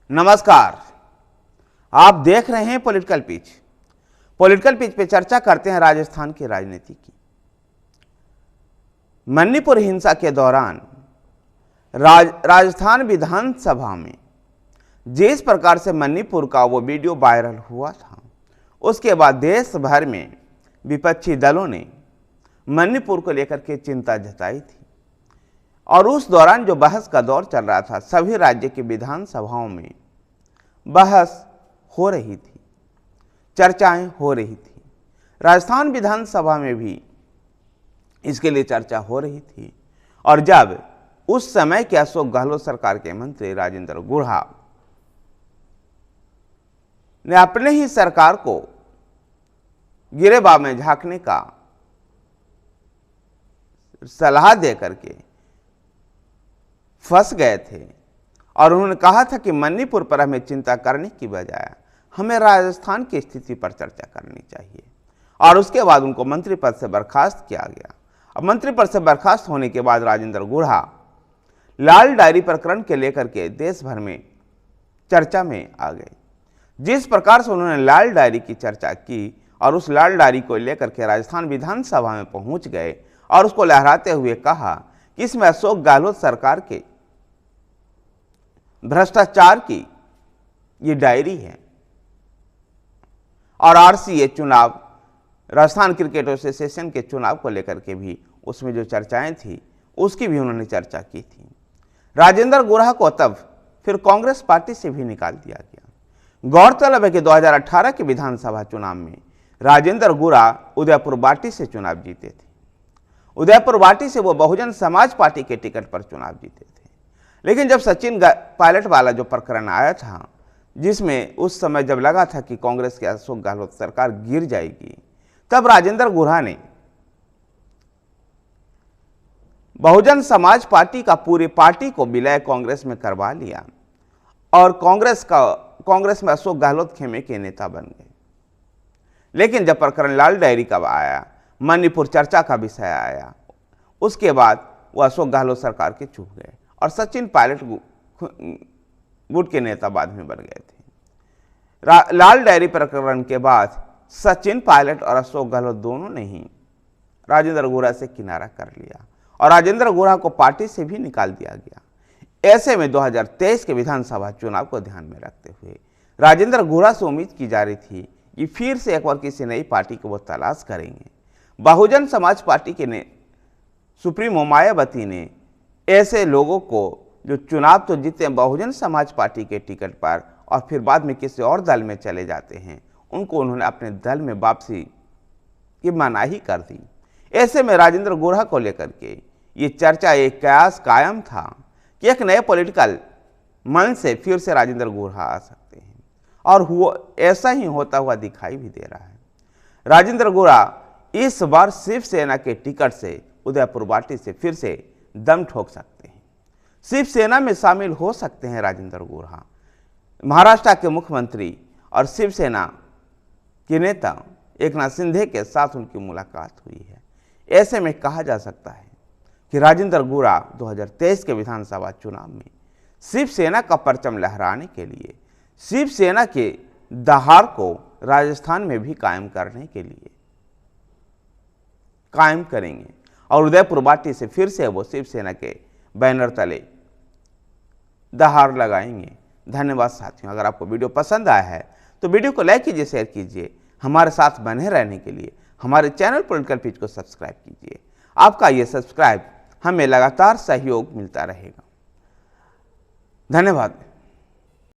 नमस्कार, आप देख रहे हैं पॉलिटिकल पिच। पॉलिटिकल पिच पे चर्चा करते हैं राजस्थान की राजनीति की। मणिपुर हिंसा के दौरान राजस्थान विधानसभा में जिस प्रकार से मणिपुर का वो वीडियो वायरल हुआ था, उसके बाद देश भर में विपक्षी दलों ने मणिपुर को लेकर के चिंता जताई थी और उस दौरान जो बहस का दौर चल रहा था, सभी राज्य की विधानसभाओं में बहस हो रही थी, चर्चाएं हो रही थी। राजस्थान विधानसभा में भी इसके लिए चर्चा हो रही थी और जब उस समय के अशोक गहलोत सरकार के मंत्री राजेंद्र गुढ़ा ने अपने ही सरकार को गिरेबान में झांकने का सलाह दे करके फंस गए थे और उन्होंने कहा था कि मणिपुर पर हमें चिंता करने की बजाय हमें राजस्थान की स्थिति पर चर्चा करनी चाहिए, और उसके बाद उनको मंत्री पद से बर्खास्त किया गया। अब मंत्री पद से बर्खास्त होने के बाद राजेंद्र गुढ़ा लाल डायरी प्रकरण के लेकर के देश भर में चर्चा में आ गए। जिस प्रकार से उन्होंने लाल डायरी की चर्चा की और उस लाल डायरी को लेकर के राजस्थान विधानसभा में पहुंच गए और उसको लहराते हुए कहा कि इसमें अशोक गहलोत सरकार के भ्रष्टाचार की ये डायरी है और आरसीए चुनाव, राजस्थान क्रिकेट एसोसिएशन के चुनाव को लेकर के भी उसमें जो चर्चाएं थी उसकी भी उन्होंने चर्चा की थी। राजेंद्र गुढ़ा को तब फिर कांग्रेस पार्टी से भी निकाल दिया गया। गौरतलब है कि 2018 के विधानसभा चुनाव में राजेंद्र गुढ़ा उदयपुर बाटी से चुनाव जीते थे। उदयपुर बाटी से वो बहुजन समाज पार्टी के टिकट पर चुनाव जीते थे, लेकिन जब सचिन पायलट वाला जो प्रकरण आया था, जिसमें उस समय जब लगा था कि कांग्रेस की अशोक गहलोत सरकार गिर जाएगी, तब राजेंद्र गुढ़ा ने बहुजन समाज पार्टी का पूरी पार्टी को विलय कांग्रेस में करवा लिया और कांग्रेस में अशोक गहलोत खेमे के नेता बन गए। लेकिन जब प्रकरण लाल डायरी का आया, मणिपुर चर्चा का विषय आया, उसके बाद वो अशोक गहलोत सरकार के चूक गए और सचिन पायलट गुट के नेता बाद में बन गए थे। लाल डायरी प्रकरण के बाद सचिन पायलट और अशोक गहलोत दोनों ने ही राजेंद्र गुढ़ा से किनारा कर लिया और राजेंद्र गुढ़ा को पार्टी से भी निकाल दिया गया। ऐसे में 2023 के विधानसभा चुनाव को ध्यान में रखते हुए राजेंद्र गुढ़ा से उम्मीद की जा रही थी कि फिर से एक बार किसी नई पार्टी को वो तलाश करेंगे। बहुजन समाज पार्टी के सुप्रीमो मायावती ने ऐसे लोगों को जो चुनाव तो जीते हैं बहुजन समाज पार्टी के टिकट पर और फिर बाद में किसी और दल में चले जाते हैं, उनको उन्होंने अपने दल में वापसी की मनाही कर दी। ऐसे में राजेंद्र गुढ़ा को लेकर के ये चर्चा, एक कयास कायम था कि एक नए पॉलिटिकल मन से फिर से राजेंद्र गुढ़ा आ सकते हैं और ऐसा ही होता हुआ दिखाई भी दे रहा है। राजेंद्र गुढ़ा इस बार शिवसेना के टिकट से उदयपुर बाटी से फिर से दम ठोक सकते हैं, शिवसेना में शामिल हो सकते हैं राजेंद्र गुढ़ा। महाराष्ट्र के मुख्यमंत्री और शिवसेना के नेता एकनाथ शिंदे के साथ उनकी मुलाकात हुई है। ऐसे में कहा जा सकता है कि राजेंद्र गुढ़ा 2023 के विधानसभा चुनाव में शिवसेना का परचम लहराने के लिए, शिवसेना के दहाड़ को राजस्थान में भी कायम करने के लिए कायम करेंगे और उदयपुर बाटी से फिर से वो शिवसेना के बैनर तले दहाड़ लगाएंगे। धन्यवाद साथियों। अगर आपको वीडियो पसंद आया है तो वीडियो को लाइक कीजिए, शेयर कीजिए। हमारे साथ बने रहने के लिए हमारे चैनल पॉलिटिकल पिच को सब्सक्राइब कीजिए। आपका ये सब्सक्राइब हमें लगातार सहयोग मिलता रहेगा। धन्यवाद।